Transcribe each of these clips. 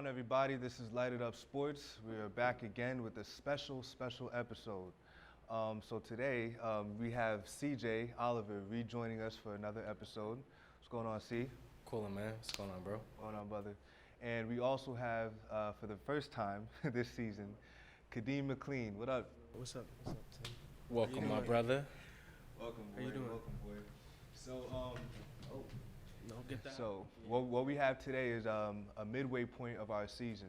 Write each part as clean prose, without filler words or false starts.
on, everybody? This is Light It Up Sports. We are back again with a special episode. So today we have CJ Oliver rejoining us for another episode. What's going on, C? Coolin', man. What's going on, bro? What's going on, brother? And we also have, for the first time this season, Kadeem McLean. What up? What's up? What's up, Tim? Welcome, my brother. Welcome, boy. How you doing? Welcome, boy. So, No, get that. So what we have today is a midway point of our season.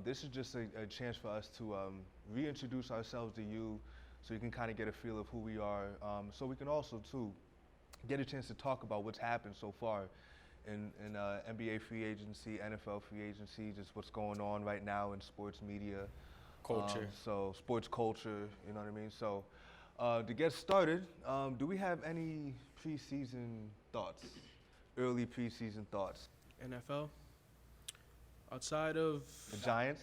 This is just a chance for us to reintroduce ourselves to you so you can kind of get a feel of who we are. So we can also, too, get a chance to talk about what's happened so far in NBA free agency, NFL free agency, just what's going on right now in sports media. Culture. So sports culture, you know what I mean? So to get started, do we have any preseason thoughts? Early preseason thoughts. NFL. Outside of The Giants.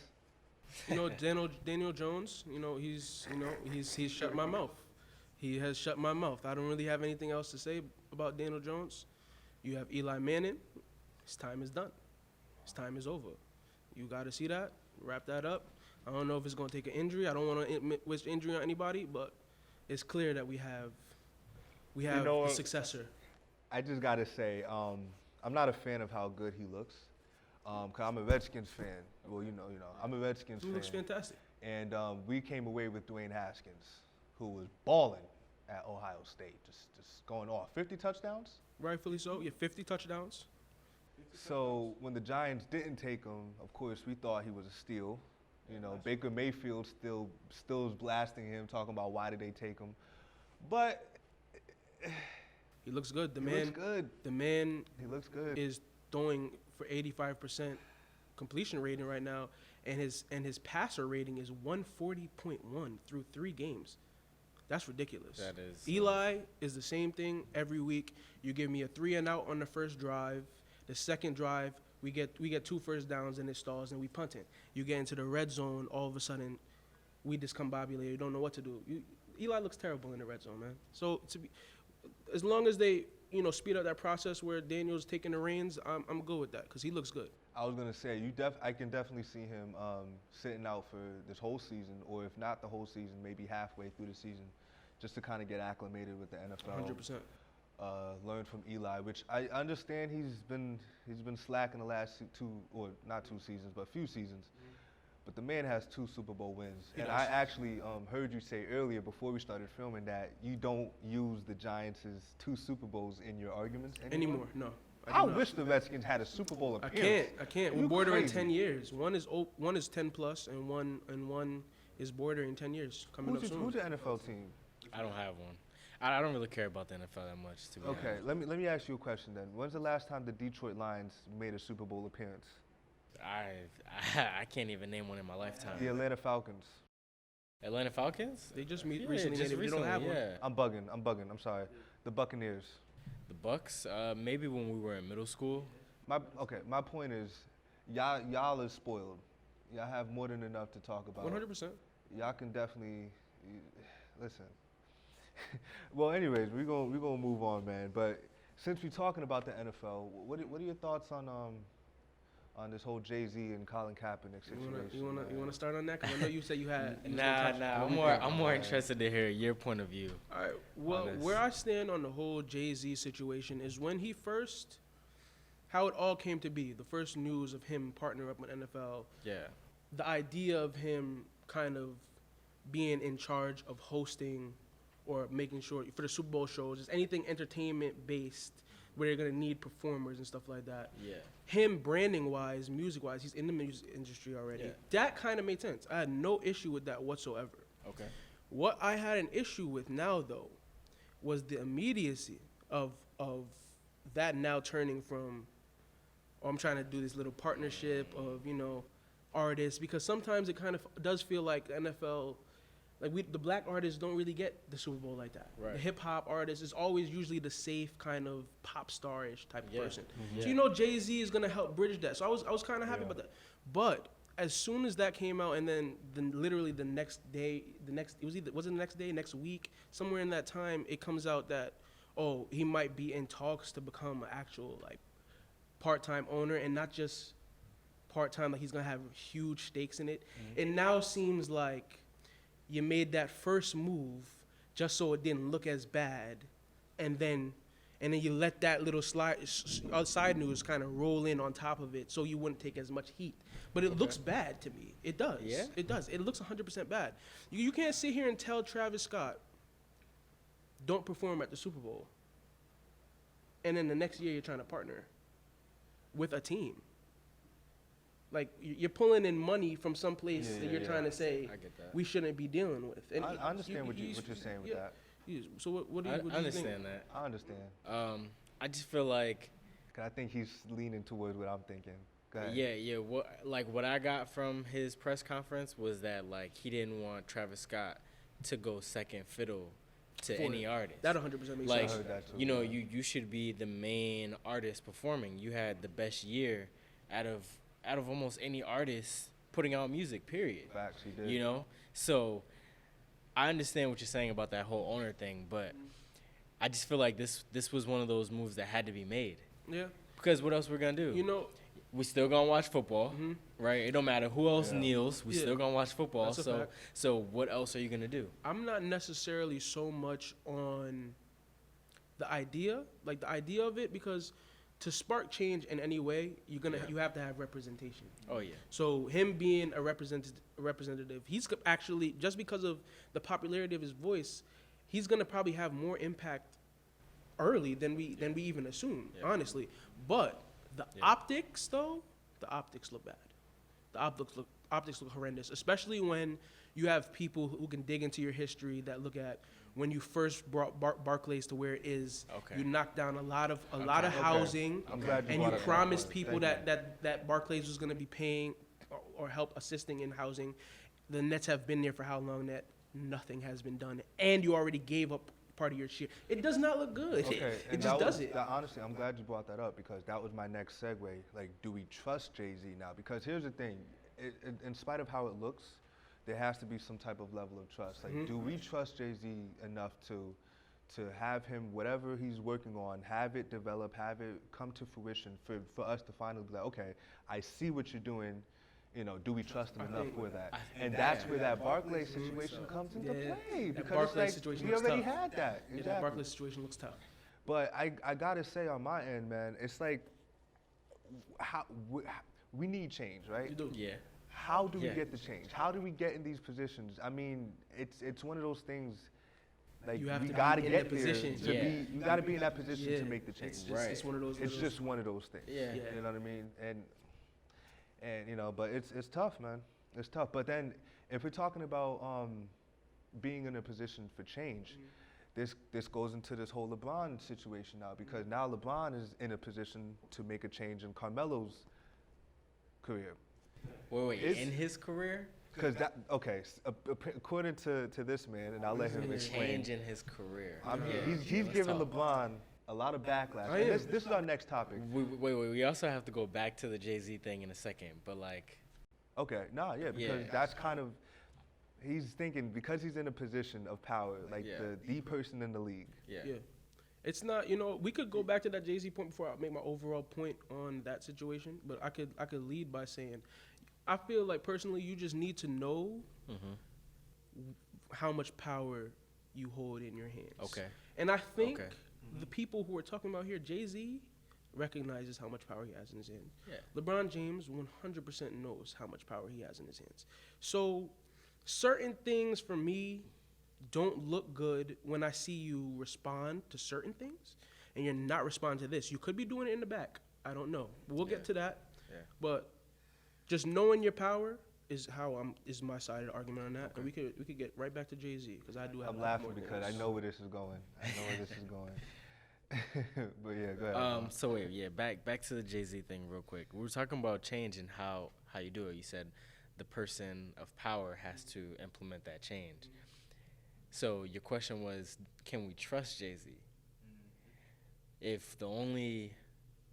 Daniel Jones, he's shut my mouth. He has shut my mouth. I don't really have anything else to say about Daniel Jones. You have Eli Manning. His time is done. His time is over. You got to see that. Wrap that up. I don't know if it's going to take an injury. I don't want to wish injury on anybody, but it's clear that we have a successor. I just gotta say, I'm not a fan of how good he looks. Cause I'm a Redskins fan. Well, I'm a Redskins fan. He looks fantastic. And we came away with Dwayne Haskins, who was balling at Ohio State, just going off. 50 touchdowns. Rightfully so. Yeah, 50 touchdowns. So when the Giants didn't take him, of course we thought he was a steal. Baker Mayfield still is blasting him, talking about why did they take him, but. He looks good. He looks good. The man He looks good. is throwing for 85% completion rating right now, and his passer rating is 140.1 through 3 games. That's ridiculous. That is. Eli is the same thing every week. You give me a 3 and out on the first drive. The second drive, we get 2 first downs and it stalls and we punt it. You get into the red zone, all of a sudden, we discombobulated. You don't know what to do. Eli looks terrible in the red zone, man. So as long as they, speed up that process where Daniel's taking the reins, I'm good with that because he looks good. I was gonna say I can definitely see him sitting out for this whole season, or if not the whole season, maybe halfway through the season, just to kind of get acclimated with the NFL. 100%. Learn from Eli, which I understand he's been slacking the last not 2 seasons, but a few seasons. But the man has 2 Super Bowl wins. He and does. I actually heard you say earlier before we started filming that you don't use the Giants' 2 Super Bowls in your arguments anymore. No. I do not. wish the Redskins had a Super Bowl appearance. I can't. You We're bordering crazy. 10 years. One is 10 plus, and one is bordering 10 years coming up soon. Who's your NFL team? I don't have one. I don't really care about the NFL that much, to be Okay, honest. let me ask you a question then. When's the last time the Detroit Lions made a Super Bowl appearance? I can't even name one in my lifetime. The Atlanta Falcons. Atlanta Falcons? They just Yeah, recently just made it. We don't recently, have one. yeah. I'm bugging. I'm sorry. The Buccaneers. The Bucks? Maybe when we were in middle school. My point is, y'all are spoiled. Y'all have more than enough to talk about. 100%. Y'all can definitely listen. Well, anyways, we're gonna move on, man. But since we're talking about the NFL, what are your thoughts on this whole Jay-Z and Colin Kaepernick situation? You wanna start on that? Because I know you said you had. Nah. I'm more interested to hear your point of view. All right. Well, Honest. where I stand on the whole Jay-Z situation is when how it all came to be. The first news of him partnering up with NFL. Yeah. The idea of him kind of being in charge of hosting or making sure for the Super Bowl shows, just anything entertainment based where they're gonna need performers and stuff like that. Yeah. Him branding wise, music wise, he's in the music industry already. Yeah. That kind of made sense. I had no issue with that whatsoever. Okay. What I had an issue with now though was the immediacy of that now turning from, I'm trying to do this little partnership of, artists, because sometimes it kind of does feel like the NFL, the black artists don't really get the Super Bowl like that. Right. The hip hop artist is always usually the safe kind of pop star-ish type of Yeah. person. Yeah. So Jay-Z is gonna help bridge that. So I was kind of happy Yeah. about that. But as soon as that came out, and then literally the next day, was it the next day, next week, somewhere in that time, it comes out that he might be in talks to become an actual part-time owner and not just part time, like he's gonna have huge stakes in it. It now seems like you made that first move just so it didn't look as bad, and then you let that little side news kind of roll in on top of it, so you wouldn't take as much heat. But it looks bad to me. It does. Yeah? It does. It looks 100% bad. You can't sit here and tell Travis Scott, don't perform at the Super Bowl, and then the next year you're trying to partner with a team. Like, you're pulling in money from some place that you're trying to say I get that. we shouldn't be dealing with. And I understand what you're saying with that. So what do you I think? understand that. I understand. I just feel like, 'Cause I think he's leaning towards what I'm thinking. Go ahead. yeah. What I got from his press conference was that like he didn't want Travis Scott to go second fiddle to For any it. artist. That 100% makes Like, I sense. heard that too, you know, yeah. you should be the main artist performing. You had the best year out of almost any artist putting out music. Period. Facts, he did. You know, so I understand what you're saying about that whole owner thing, but I just feel like this was one of those moves that had to be made. Yeah. Because what else we're gonna do? You know, We still gonna watch football, right? It don't matter who else Yeah. kneels. We Yeah. still gonna watch football. That's a So fact. so what else are you gonna do? I'm not necessarily so much on the idea of it, because to spark change in any way, you have to have representation. Oh yeah. So him being a representative, he's actually, just because of the popularity of his voice, he's gonna probably have more impact early than we even assume, Yeah. honestly. But the optics, though, the optics look bad. The optics look horrendous, especially when you have people who can dig into your history that look at when you first brought Barclays to where it is. Okay. You knocked down a lot of Okay. housing, I'm glad you and brought you up that promised point. people Thank that Barclays was going to be paying or help assisting in housing. The Nets have been there for how long that nothing has been done, and you already gave up part of your share. It does not look good. Okay, It and just that was- doesn't. honestly, I'm glad you brought that up because that was my next segue. Like, do we trust Jay-Z now? Because here's the thing: in spite of how it looks, there has to be some type of level of trust. Like, do we trust Jay-Z enough to have him, whatever he's working on, have it develop, have it come to fruition for us to finally be like, okay, I see what you're doing. You know, do we trust him enough for that? And that's where that Barclays situation comes into Yeah, play that because Barclays it's like situation we looks already tough. had that. Yeah, Exactly. that Barclays situation looks tough. But I gotta say on my end, man, it's like we need change, right? You do. Yeah. How do we Yeah. get the change? How do we get in these positions? I mean, it's one of those things. Like You have we to be gotta in get the there position. to Yeah. be. You gotta be in that position Yeah. to make the change. It's one of those. It's just one of those things. Yeah. Yeah. You know what I mean? And you know, but it's tough, man. It's tough. But then if we're talking about being in a position for change, this goes into this whole LeBron situation now because now LeBron is in a position to make a change in Carmelo's career. Wait. It's- In his career, Because according to this man, and I'll let him a explain. change in his career. Yeah. He's Let's giving talk. LeBron a lot of backlash. I And am. this is our next topic. Wait. We also have to go back to the Jay-Z thing in a second, but like, Okay, because Yeah. that's kind of he's thinking because he's in a position of power, like Yeah. the person in the league. yeah. Yeah. It's not, we could go back to that Jay-Z point before I make my overall point on that situation, but I could lead by saying, I feel like personally you just need to know how much power you hold in your hands. Okay. And I think Okay. the people who are talking about here, Jay-Z recognizes how much power he has in his hand. Yeah. LeBron James 100% knows how much power he has in his hands. So certain things for me don't look good when I see you respond to certain things and you're not responding to this. You could be doing it in the back. I don't know. We'll get to that. Yeah. But just knowing your power is is my side of the argument on that. And we could get right back to Jay-Z because I do have I'm a lot laughing more because I goals. know where this is going. I know where this is going. But yeah, go ahead. So wait, yeah, back to the Jay-Z thing real quick. We were talking about change and how you do it. You said the person of power has to implement that change. So your question was, can we trust Jay-Z? If the only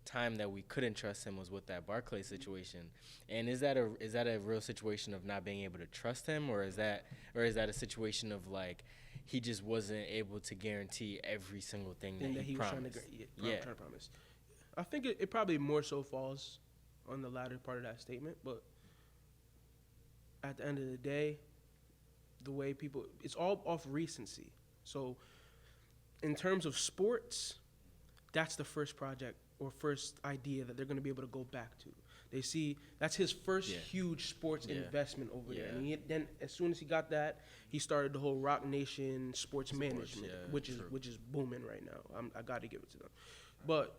time that we couldn't trust him was with that Barclay situation, and is that a real situation of not being able to trust him, or is that a situation of like he just wasn't able to guarantee every single thing Thing that he was promised? trying to promise. I think it probably more so falls on the latter part of that statement, but at the end of the day, the way people, it's all off recency. So in terms of sports, that's the first project or first idea that they're going to be able to go back to. They see that's his first huge sports investment over there. And then as soon as he got that, he started the whole Rock Nation sports management, which is booming right now. I got to give it to them. But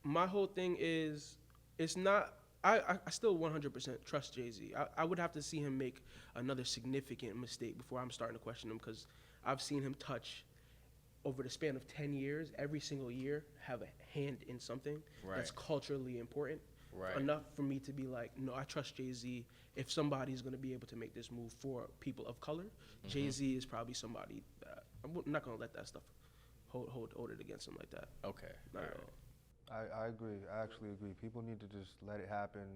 my whole thing is, it's not. I still 100% trust Jay-Z. I would have to see him make another significant mistake before I'm starting to question him, because I've seen him touch over the span of 10 years, every single year, have a hand in something that's culturally important. Enough for me to be like, no, I trust Jay-Z. If somebody's going to be able to make this move for people of color, Jay-Z is probably somebody that I'm not going to let that stuff hold it against him like that. Okay. Not at all. I agree. I actually agree. People need to just let it happen.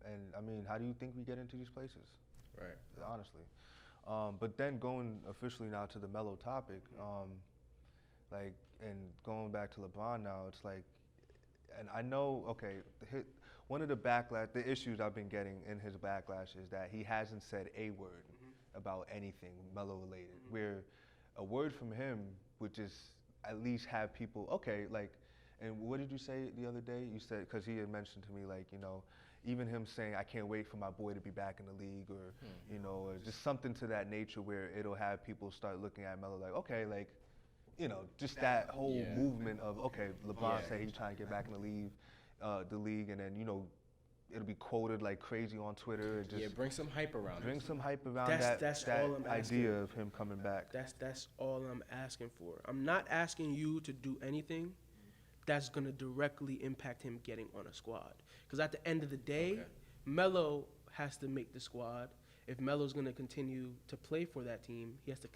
And I mean, how do you think we get into these places? Right. Honestly. But then going officially now to the Melo topic, like, and going back to LeBron now, it's like, and I know, okay, one of the issues I've been getting in his backlash is that he hasn't said a word about anything Melo related, where a word from him would just at least have people, okay, like, and what did you say the other day? You said, because he had mentioned to me, like, you know, even him saying, I can't wait for my boy to be back in the league, or, you know, or just something to that nature where it'll have people start looking at Melo like, okay, like, you know, just that whole movement of, okay, LeBron said he's trying to get back in the league, and then, you know, it'll be quoted like crazy on Twitter. And just bring some hype around it. Bring some hype around that's that all I'm idea of him coming back. That's all I'm asking for. I'm not asking you to do anything that's going to directly impact him getting on a squad. Because at the end of the day, Melo has to make the squad. If Melo's going to continue to play for that team, he has to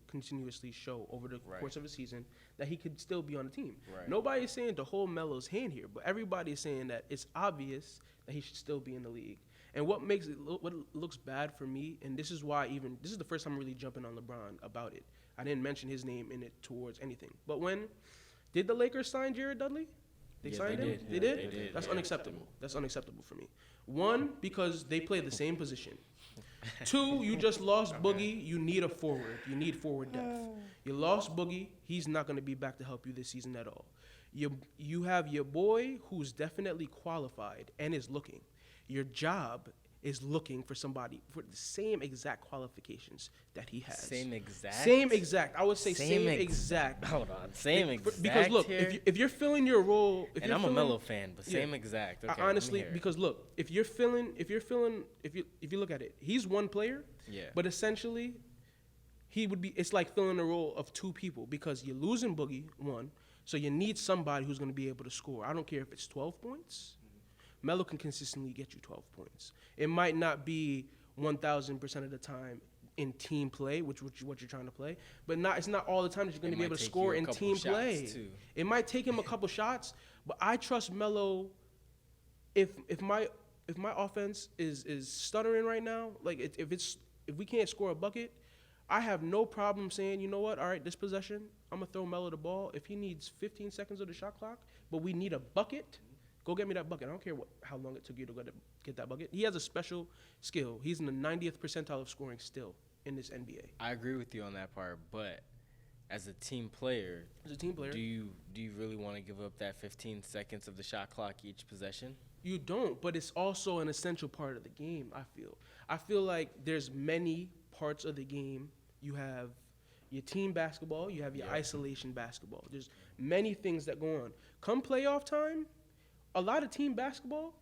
continuously show over the course of a season that he could still be on the team. Nobody's saying to hold Melo's hand here, but everybody's saying that it's obvious that he should still be in the league. And what makes it what looks bad for me, and this is why this is the first time I'm really jumping on LeBron about it. I didn't mention his name in it towards anything. But did the Lakers sign Jared Dudley? They signed him? They did? That's unacceptable. That's unacceptable for me. One, because they play the same position. Two, you just lost Boogie. You need a forward. You need forward depth. You lost Boogie. He's not going to be back to help you this season at all. You have your boy who's definitely qualified and is looking. Your job is looking for somebody for the same exact qualifications that he has. Same exact? Same exact. I would say same exact. Hold on. Same exact. Because look, if you're filling your role, and I'm a Melo fan, but same exact. Okay, honestly, because look, if you look at it, he's one player. Yeah. But essentially, it's like filling the role of two people, because you're losing Boogie, one, so you need somebody who's going to be able to score. I don't care if it's 12 points. Melo can consistently get you 12 points. It might not be 1,000% of the time in team play, which what you're trying to play, but it's not all the time that you're going to be able to score in team play. Too. It might take him a couple shots, but I trust Melo. If my offense is stuttering right now, like if we can't score a bucket, I have no problem saying, you know what, all right, this possession, I'm gonna throw Melo the ball. If he needs 15 seconds of the shot clock, but we need a bucket, go get me that bucket. I don't care how long it took you to get that bucket. He has a special skill. He's in the 90th percentile of scoring still in this NBA. I agree with you on that part, but as a team player, do you really want to give up that 15 seconds of the shot clock each possession? You don't, but it's also an essential part of the game, I feel like there's many parts of the game. You have your team basketball, you have your isolation basketball. There's many things that go on. Come playoff time, a lot of team basketball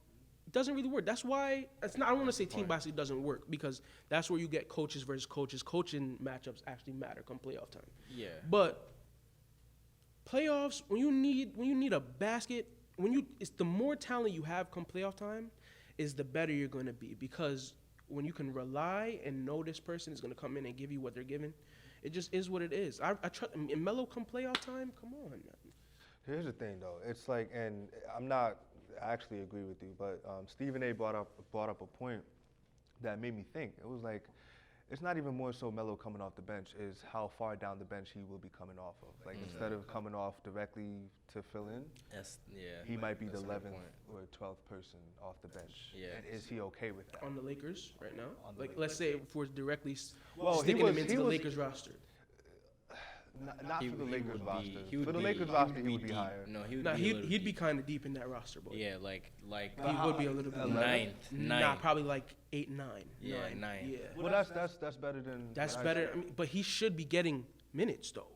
doesn't really work. That's why I don't want to say team basketball doesn't work, because that's where you get coaches versus coaches. Coaching matchups actually matter come playoff time. Yeah. But playoffs, when you need a basket, it's the more talent you have come playoff time, is the better you're going to be, because when you can rely and know this person is going to come in and give you what they're giving, it just is what it is. I trust in Melo come playoff time. Come on, man. Here's the thing, though. It's like, and I actually agree with you, but Stephen A. brought up a point that made me think. It was like, it's not even more so Melo coming off the bench, is how far down the bench he will be coming off of. Like instead of coming off directly to fill in, he might be the that's a good 11th point. or 12th person off the bench. Yeah. And is he okay with that? On the Lakers right now? On the Like, Lakers. let's say if we're directly Well, sticking him he into the was- Lakers roster. Not for the Lakers would roster. be- he would For the be- Lakers he roster, would he would be be deep. higher. No, he would Nah, be a little he'd be deep. kind of deep in that roster, boy. Yeah, like He would be a little bit 11? Nah, probably like 8, 9. Yeah, 9. 9. Yeah. Well, that's better than. That's what I better. said. I mean, but he should be getting minutes, though.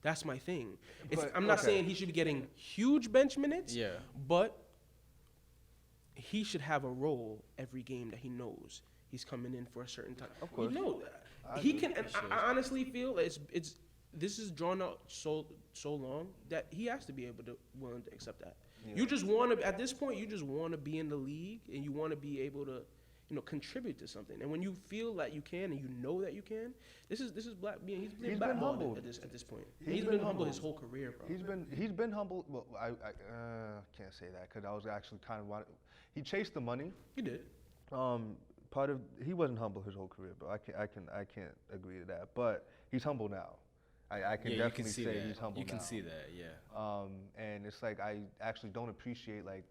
That's my thing. But, I'm not okay. saying he should be getting huge bench minutes, Yeah. but he should have a role every game that he knows he's coming in for a certain time. Of course. You know that. I He agree. can. And I honestly feel it's this is drawn out so long that he has to be able to willing to accept that. Yeah. You just want to, at this point, you just want to be in the league and you want to be able to, contribute to something. And when you feel that you can and you know that you can, this is Black being. He's been He's been blackballed humbled. at this point. He's He's been been humbled his humbled. whole career, bro. He's been humble. Well, I can't say that because I was actually kind of wanted. He chased the money. He did. Part of he wasn't humble his whole career, but I can't agree to that. But he's humble now. I can Yeah, you definitely can see say that. he's humble You can now. see that, yeah. And it's like I actually don't appreciate like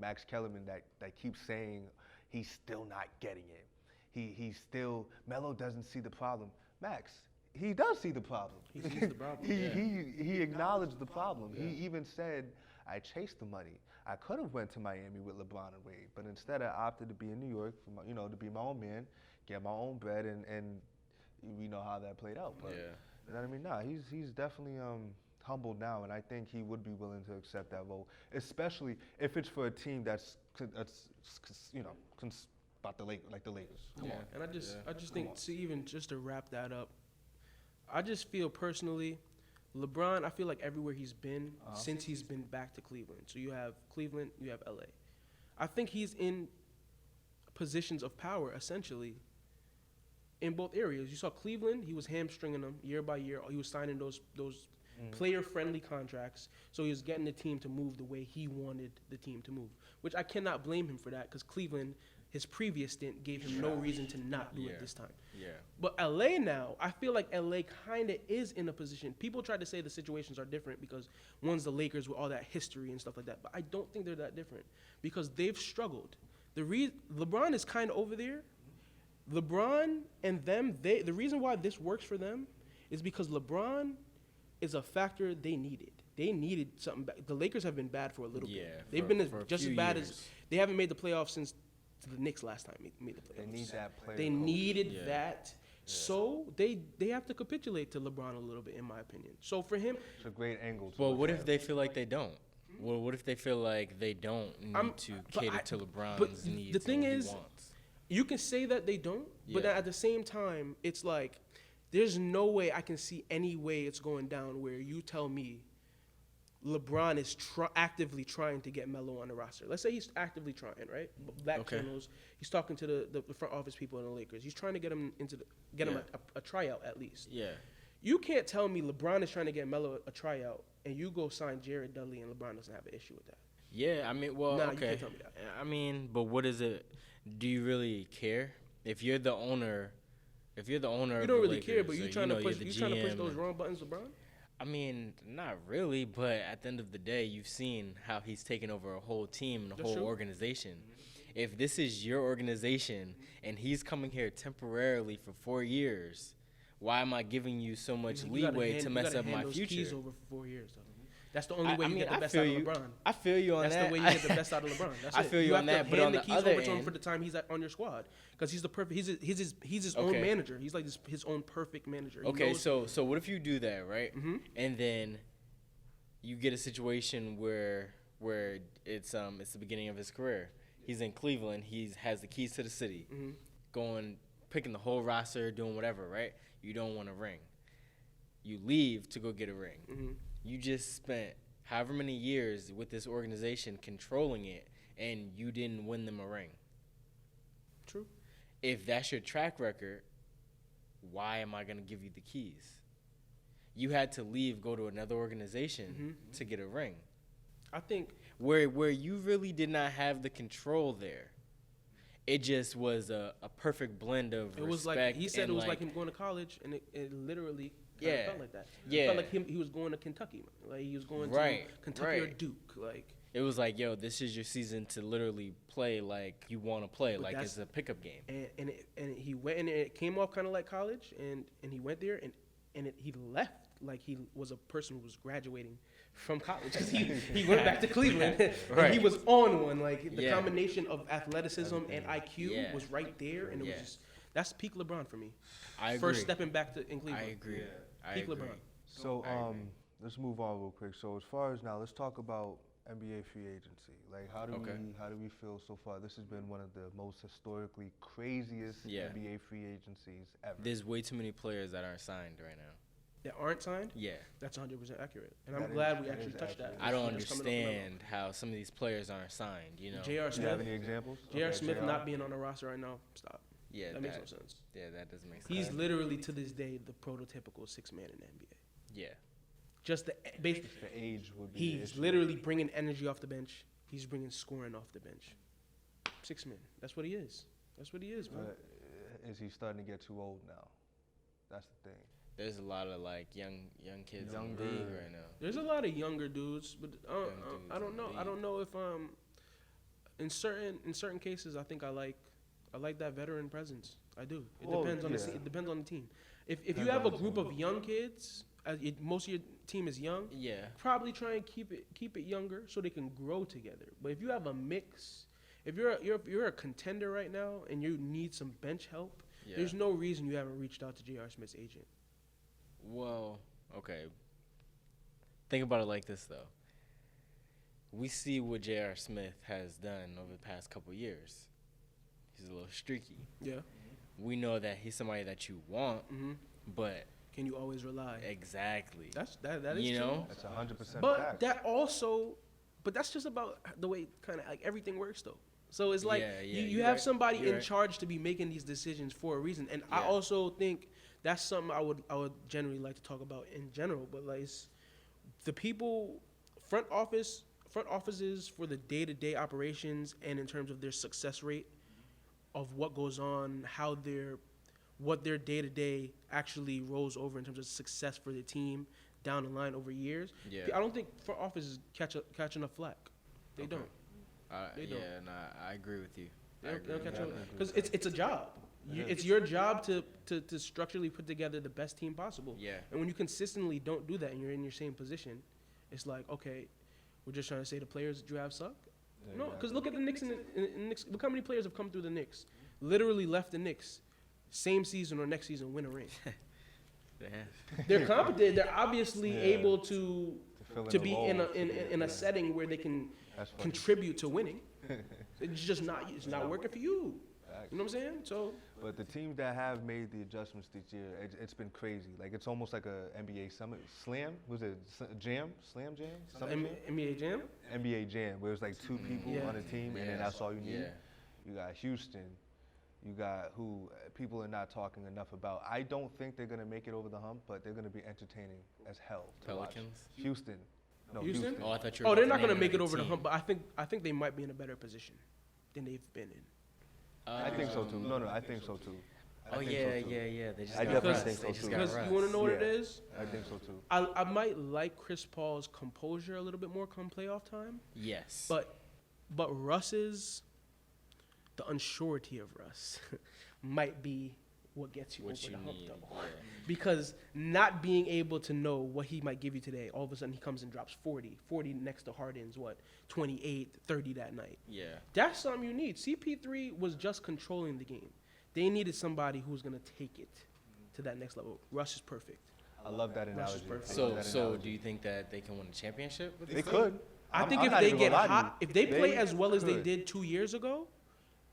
Max Kellerman that keeps saying he's still not getting it. He's still Melo doesn't see the problem. Max, he does see the problem. He sees the problem, He acknowledged the problem. He even said, "I chased the money. I could have went to Miami with LeBron and Wade, but instead I opted to be in New York, for to be my own man, get my own bread, and we know how that played out." But, Yeah. you know what I mean? Nah, he's definitely humbled now, and I think he would be willing to accept that role, especially if it's for a team that's about the Lakers. Come Yeah. on. And I just Come think on. just to wrap that up, I just feel personally, LeBron, I feel like everywhere he's been since he's been back to Cleveland. So you have Cleveland, you have LA. I think he's in positions of power essentially in both areas. You saw Cleveland, he was hamstringing them year by year. He was signing those player-friendly contracts, so he was getting the team to move the way he wanted the team to move, which I cannot blame him for that because Cleveland, his previous stint, gave him no reason to not do it this time. Yeah. But LA now, I feel like LA kind of is in a position. People try to say the situations are different because one's the Lakers with all that history and stuff like that. But I don't think they're that different because they've struggled. LeBron is kind of over there. LeBron and them, the reason why this works for them is because LeBron is a factor they needed. They needed something back. The Lakers have been bad for a little Yeah, bit. They've for- been for a just as few bad years. as they haven't made the playoffs since the Knicks last time made the playoffs. They need that player. They coach. needed Yeah. that. So they have to capitulate to LeBron a little bit, in my opinion. So for him, It's a great angle. To Well, look what at if it. they feel like they don't? Well, what if they feel like they don't need I'm- to but cater I- to LeBron's but needs? the thing and what he is, wants? you can say that they don't, but Yeah. at the same time, it's like there's no way I can see any way it's going down where you tell me LeBron is actively trying to get Melo on the roster. Let's say he's actively trying, right? Back Okay. channels. He's talking to the front office people in the Lakers. He's trying to get him him Yeah. a tryout at least. Yeah. You can't tell me LeBron is trying to get Melo a tryout and you go sign Jared Dudley and LeBron doesn't have an issue with that. Yeah, I mean, well, Nah, you okay. can't tell me that. I mean, but what is it? Do you really care if you're the owner? If you're the owner, You of don't the really care, Lakers, but so you trying know to you're push the you trying to push GM those and- wrong buttons, LeBron? I mean, not really, but at the end of the day, you've seen how he's taken over a whole team and a That's whole true. organization. If this is your organization and he's coming here temporarily for 4 years, why am I giving you so much You gotta leeway hand- to you mess gotta up hand my those future? keys over for 4 years, though. That's the only way you get the I best feel out of you. LeBron. I feel you on That's that. the way you get the best out of LeBron. That's I it. feel you on have that, to but hand on the the keys other over to him end- for the time he's on your squad, because he's the perfect. He's his own Okay. manager. He's like his own perfect manager. He Okay, knows- so what if you do that, right? Mhm. And then you get a situation where it's the beginning of his career. He's in Cleveland. He has the keys to the city, picking the whole roster, doing whatever, right? You don't want a ring. You leave to go get a ring. You just spent however many years with this organization controlling it, and you didn't win them a ring. True. If that's your track record, why am I going to give you the keys? You had to leave, go to another organization to get a ring. I think Where you really did not have the control there. it just was a perfect blend of It was respect. like he said and it was like him going to college, and it literally Yeah. felt like that. Yeah. It felt like he was going to Kentucky, like he was going Right, to Kentucky or right. Duke, like. It was like, yo, this is your season to literally play like you want to play, But like that's- it's a pickup game. And he went, and it came off kind of like college, and he went there, and he left like he was a person who was graduating from college, because he went back to Cleveland, and Right. he was on one, like the Yeah. combination of athleticism and IQ Yeah. was right there, and it Yeah. was just, that's peak LeBron for me. I agree. First stepping back in Cleveland. I agree. I Peak agree. LeBron. So I agree. let's move on real quick. So as far as now, let's talk about NBA free agency. Like how do we feel so far? This has been one of the most historically craziest Yeah. NBA free agencies ever. There's way too many players that aren't signed right now. That aren't signed. Yeah. That's 100% accurate, and That I'm is- glad we that actually is touched that. accurate. I don't It's coming up the level. understand how some of these players aren't signed, you know? J.R. Do you have Smith. any examples? J.R. Okay, Smith JR. not being on the roster right now. Stop. Yeah, That makes no sense. Yeah, that doesn't make sense. He's literally to this day the prototypical six man in the NBA. Yeah. Just the base. The age would be the He's issue. literally bringing energy off the bench. He's bringing scoring off the bench. Six man. That's what he is. That's what he is, bro. But is he starting to get too old now? That's the thing. There's a lot of like young kids in the Younger. league right now. There's a lot of younger dudes, but dudes I don't in know. the I don't know if in certain cases I think I like that veteran presence. I do. It Well, depends on yeah. it depends on the team. If you Depends have on a the group team. of young kids, most of your team is young. Yeah. Probably try and keep it younger so they can grow together. But if you have a mix, if you're a contender right now and you need some bench help, Yeah. there's no reason you haven't reached out to J.R. Smith's agent. Well, okay. Think about it like this though. We see what J.R. Smith has done over the past couple years. He's a little streaky. Yeah. We know that he's somebody that you want, hmm but Can you always rely? exactly. That is You true. know? That's 100% But fact. that also, but that's just about the way kind of like everything works though. So it's like Yeah, yeah, you you're have right. somebody You're in right. charge to be making these decisions for a reason, and I Yeah. also think that's something I would generally like to talk about in general. But like the people, front offices for the day-to-day operations, and in terms of their success rate of what goes on, what their day-to-day actually rolls over in terms of success for the team down the line over years. Yeah. I don't think front offices catch enough flack. They Okay. don't. They don't. Yeah, nah, I agree with you. They I don't, agree they don't with catch you. enough because it's a job. It's your job to structurally put together the best team possible. Yeah. And when you consistently don't do that and you're in your same position, it's like, okay, we're just trying to say the players that you have suck. No, because look at the Knicks and the Knicks. Look how many players have come through the Knicks, literally left the Knicks, same season or next season win a ring. They have. They're competent. They're obviously Yeah. able to fill to the be role. in a setting where they can That's funny. contribute to winning. It's just not working for you. Facts. You know what I'm saying? So But the teams that have made the adjustments this year, it's been crazy. Like it's almost like a NBA summit slam. Was it jam? Slam jam? Summer jam? NBA Jam. NBA jam, where it was like two people Yeah. on a team, and then Yeah. that's all you need. Yeah. You got Houston. You got who people are not talking enough about. I don't think they're gonna make it over the hump, but they're gonna be entertaining as hell. To watch. Pelicans? Houston. No, Houston? Oh, I thought you were Oh, they're about not to gonna name make it another over the team. hump, but I think they might be in a better position than they've been in. I think so too. No, I think so too. I Oh think yeah, so too. yeah. They just I got definitely rust. think They so just too. got Because rust. you want to know what it Yeah. is? I think so too. I might like Chris Paul's composure a little bit more come playoff time, Yes. but Russ's, the unsurety of Russ, might be what gets you what over you the hump need. though. Yeah. Because not being able to know what he might give you today, all of a sudden he comes and drops 40 next to Harden's 28, 30 that night. Yeah. That's something you need. CP3 was just controlling the game. They needed somebody who's going to take it to that next level. Russ is perfect. I love that Russ is analogy. perfect. I love So that so analogy. do you think that they can win a championship? With They this team? could. I think I'm if not they even get gonna lie to hot, if they play as well as they could. did 2 years ago,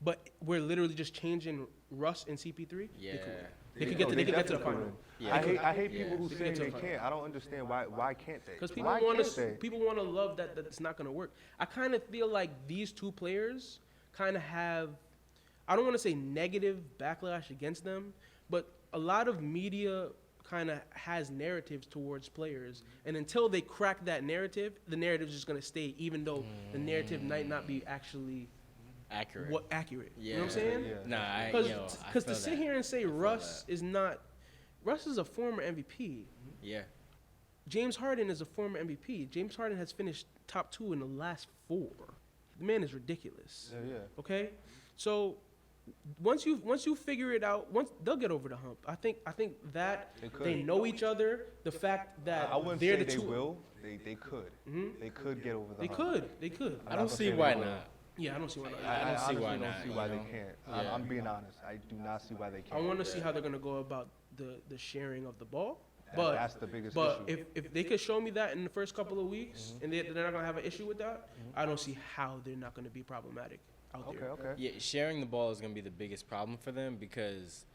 but we're literally just changing Russ and CP3, Yeah. they could win. They could get to the definitely final. could. Yeah. I hate Yeah. people who They could say get to they the final. can't. I don't understand why can't they? Because people Why want can't to they? people want to love that it's not going to work. I kind of feel like these two players kind of have, I don't want to say negative backlash against them, but a lot of media kind of has narratives towards players, and until they crack that narrative, the narrative is just going to stay, even though the narrative might not be actually accurate. what accurate. You know Yeah. what I'm saying? Yeah. Nah, I Because feel to sit that. here and say I feel Russ that. is not, Russ is a former MVP. Yeah. James Harden is a former MVP. James Harden has finished top 2 in the last 4. The man is ridiculous. Yeah. Okay, so once you figure it out, once they'll get over the hump. I think that They could. they know each other. The fact that I wouldn't they're say the they two. will. They could. Mhm. They could get over the They hump. could. They could. I not don't gonna see say they why will. not. Yeah, I don't see why not. I don't see honestly why don't not, see you why they know? can't. Yeah. I'm being honest. I do not see why they I can't. want to see how they're gonna go about the sharing of the ball. That's the biggest But issue. if they could show me that in the first couple of weeks, and they're not gonna have an issue with that, I don't see how they're not gonna be problematic out there. Okay. Yeah, sharing the ball is gonna be the biggest problem for them because,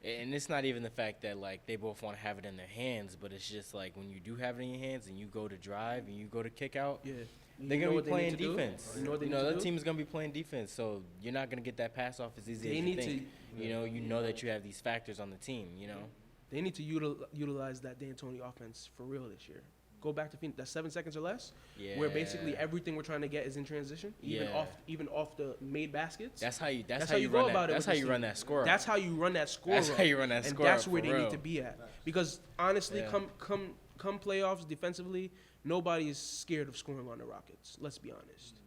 and it's not even the fact that like they both want to have it in their hands, but it's just like when you do have it in your hands and you go to drive and you go to kick out, Yeah. they're You know gonna what be they playing need to do? defense. You know what they You need know, to that do? team's gonna be playing defense, so you're not gonna get that pass off as easy They as you need think. to. You know that you have these factors on the team. You know. They need to utilize that D'Antoni offense for real this year. Go back to Phoenix. That's 7 seconds or less, Yeah. where basically everything we're trying to get is in transition, Yeah. even off the made baskets. That's how you. That's That's how how you you go run about that. it That's with how this you team. run that score. That's how you run that score. That's up. how you run that and score that's up, where for they real. need to be at. Because honestly, Yeah. come playoffs defensively, nobody is scared of scoring on the Rockets. Let's be honest.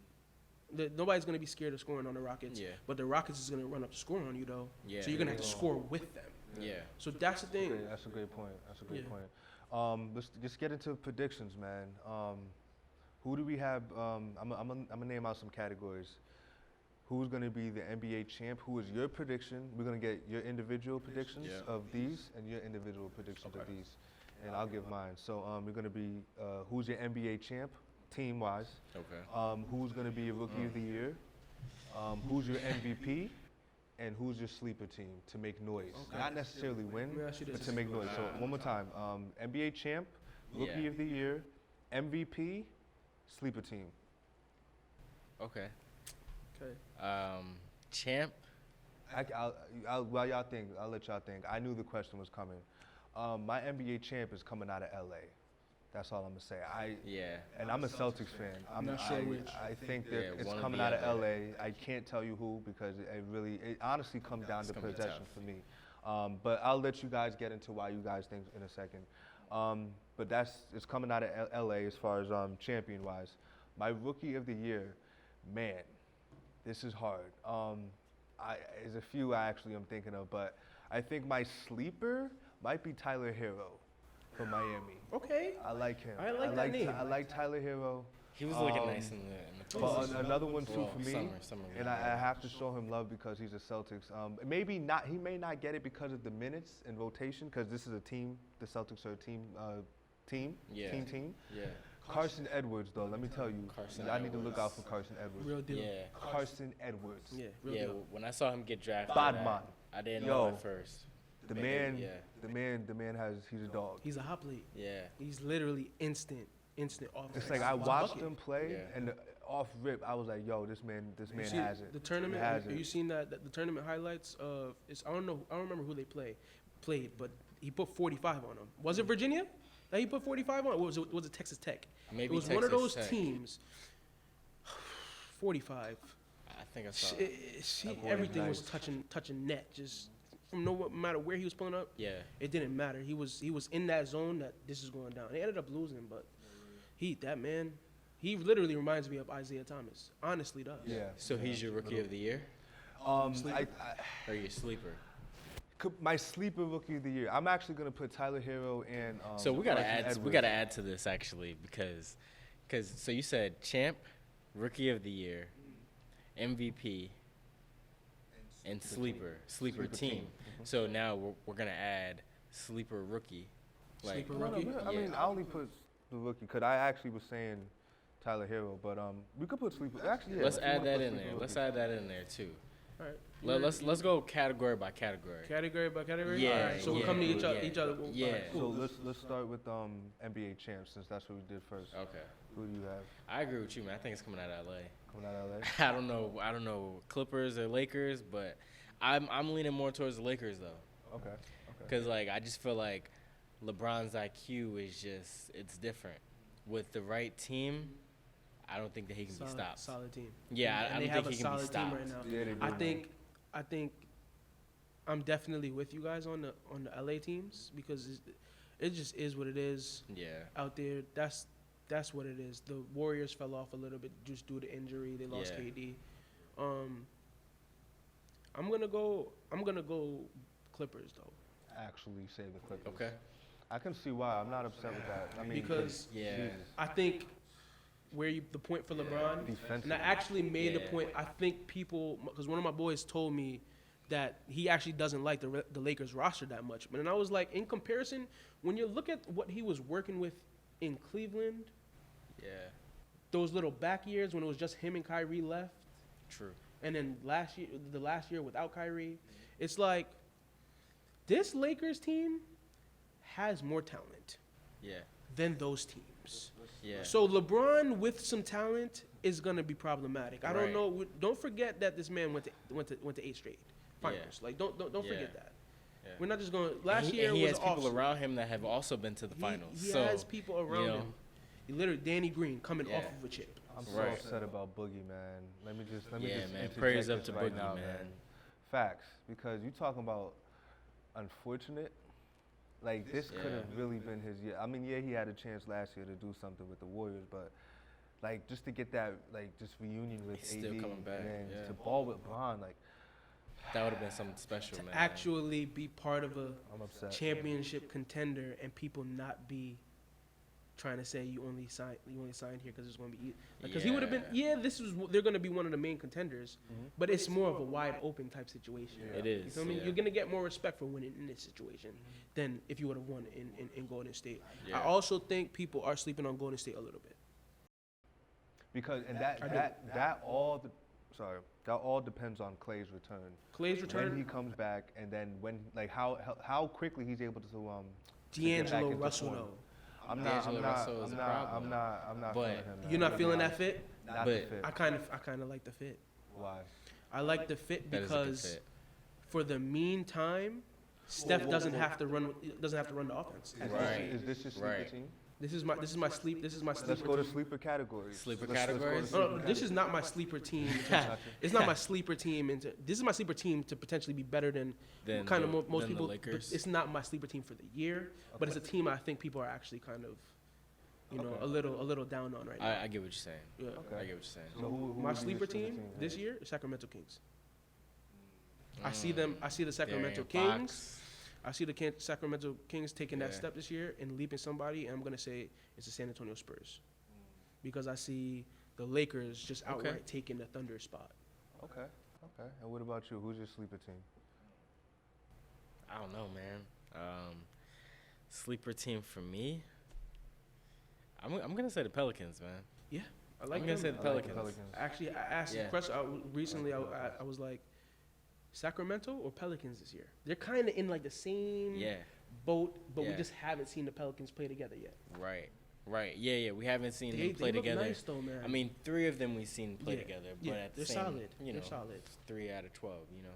Nobody's gonna be scared of scoring on the Rockets. Yeah. But the Rockets is gonna run up the score on you though. Yeah. So you're gonna have to score with them. Yeah. So that's the thing. Okay, that's a great point. That's a great Yeah. point. Let's just get into predictions, man. Who do we have? I'm gonna name out some categories. Who's gonna be the NBA champ? Who is your prediction? We're gonna get your individual predictions Yeah. of these and your individual predictions of these, and I'll give mine. So we're gonna be who's your NBA champ, team wise. Okay. Who's gonna be your rookie of the year? Who's your MVP? And who's your sleeper team to make noise? Okay. Not necessarily win, Let me ask you but this. to make noise. So one more time, NBA champ, rookie Yeah. of the year, MVP, sleeper team. Okay. Okay. Champ. While y'all think, I'll let y'all think. I knew the question was coming. My NBA champ is coming out of LA. That's all I'm gonna say. Yeah. And I'm a Celtics fan. Not sure which. I think that Yeah, it's one of coming the out of other. LA. I can't tell you who because it honestly comes down It's to gonna be possession tough. for me. But I'll let you guys get into why you guys think in a second. But it's coming out of LA as far as champion wise. My rookie of the year, man, this is hard. There's a few I actually am thinking of, but I think my sleeper might be Tyler Hero from Miami. Okay. I like him. I like that name. I like Tyler Hero. He was looking Um, nice in the But postseason. another one too Well, for me, summer and league, I have to show him love because he's a Celtics. Maybe not. He may not get it because of the minutes and rotation, because this is a team. The Celtics are a team. Yeah. Team. Yeah. Carson Edwards, though, let me tell you, Carson I need to look Edwards. out for Carson Edwards. Real deal. Yeah. Carson Edwards, Yeah. Real Yeah. deal. When I saw him get drafted, Badman. I didn't Yo. know at first. the But man, yeah. the man he's a dog. He's a hot plate. Yeah. He's literally instant offense. It's like I watched him play, Yeah. and off rip, I was like, yo, this man You see has it. The tournament. He has Have it. you seen that the tournament highlights of? I don't remember who they played, but he put 45 on them. Was it Virginia that he put 45 on? Or was it Texas Tech? Maybe it was Texas one of those Tech. teams. 45. I think I saw. That boy Everything is was touching net. Just from no matter where he was pulling up, Yeah. it didn't matter. He was in that zone that this is going down. They ended up losing, but that man, he literally reminds me of Isaiah Thomas. Honestly, does. Yeah. So he's your rookie of the year or your sleeper? My sleeper rookie of the year. I'm actually gonna put Tyler Hero and. So we gotta Carson add. We Edwards. gotta add to this actually because so you said champ, rookie of the year, MVP, and sleeper team. So now we're gonna add sleeper rookie. Like Sleeper No, no, rookie? I mean, I only put the rookie because I actually was saying Tyler Hero, but we could put sleeper. Actually, yeah. let's if you add wanna that put in sleeper there. rookie. Let's add that in there too. All right. Let's go category by category. Category by category. Yeah, All right. So we'll yeah, come to yeah. each other. Yeah. All right, So cool. let's start with NBA champs since that's what we did first. Okay. Who do you have I agree with you, man. I think it's coming out of LA. coming out of LA? I don't know Clippers or Lakers, but I'm leaning more towards the Lakers though. Okay. Cause like I just feel like LeBron's IQ is it's different. With the right team, I don't think that he can be stopped. Solid team. Yeah, And I they don't have think a he can be solid team stopped. right now. Yeah, they do, I man. think I'm definitely with you guys on the LA teams because it just is what it is Yeah. out there. That's what it is. The Warriors fell off a little bit just due to injury. They lost Yeah. KD. I'm gonna go Clippers though. Actually, save the Clippers. Okay. I can see why. I'm not upset with that. I mean, Because Yeah. Jesus. I think the point for LeBron, Defensively. and I actually made the Yeah. point. I think people, because one of my boys told me that he actually doesn't like the Lakers roster that much. But then I was like, in comparison, when you look at what he was working with in Cleveland, Yeah. those little back years when it was just him and Kyrie left, True. and then the last year without Kyrie, it's like this Lakers team has more talent Yeah. than those teams. Yeah. So LeBron with some talent is gonna be problematic. I don't Right. know. Don't forget that this man went to 8 straight finals. Yeah. Like don't Yeah. forget that. Yeah. We're not just going. And Last he, year and he was has people off. around him that have also been to the finals. He so has people around know. him. He literally Danny Green coming Yeah. off of a chip. I'm so Right. upset about Boogie, man. Let me just Yeah, man. interject Prayers up this to right Boogie, now, man. Facts, because you talking about unfortunate. Like this could have Yeah. really been his year. I mean, yeah, he had a chance last year to do something with the Warriors, but like just to get that just reunion with He's AD still coming back, and then yeah. to ball with Bron, like that would have been something special, To man. actually be part of a I'm upset. championship contender and people not be trying to say you only signed here because it's going to be because he would have been they're going to be one of the main contenders, Mhm. but it's more of a wide open type situation. Yeah. It You is. feel me? Yeah. You're gonna get more respect for winning in this situation than if you would have won in Golden State. Yeah. I also think people are sleeping on Golden State a little bit. Because and I do. that all depends on Clay's return. Clay's When he return, comes back, and then when like how quickly he's able to get back D'Angelo into Russell form. though. I'm D'Angelo Russell is a problem. I'm not But feeling him. man. You're not feeling that fit? Not the but fit. I kind of like the fit. Why? I like the fit That is a good because fit. for the meantime, Steph doesn't have to run the offense. Right. Is this your sleeper Right. team? This is my sleeper Let's go to team. sleeper categories. Sleeper Let's go to categories? sleeper No, this is not my sleeper team. It's not my sleeper team. This is my sleeper team to potentially be better than Then kind of most than people. The But Lakers. it's not my sleeper team for the year. But it's a team I think people are actually kind of, Okay. a little down on right now. I get what you're saying. Yeah. I get what you're saying. So who My would be sleeper your team this man? year is Sacramento Kings. I see the Sacramento De'Aaron Kings. Fox. I see the Sacramento Kings taking that Yeah. step this year and leaping somebody, and I'm gonna say it's the San Antonio Spurs, because I see the Lakers just Okay. outright taking the Thunder spot. Okay. And what about you? Who's your sleeper team? I don't know, man. Sleeper team for me. I'm gonna say the Pelicans, man. I like I'm gonna them. say the I like the Pelicans. Actually, I asked Yeah. the question recently. I was like, Sacramento or Pelicans this year? They're kind of in like the same Yeah. boat, but we Yeah. just haven't seen the Pelicans play together yet. Right. Yeah. We haven't seen They them play look together. nice though, man. I mean, 3 of them we've seen play Yeah. together, but Yeah, at the they're same, solid. you know, They're solid. 3 out of 12. You know.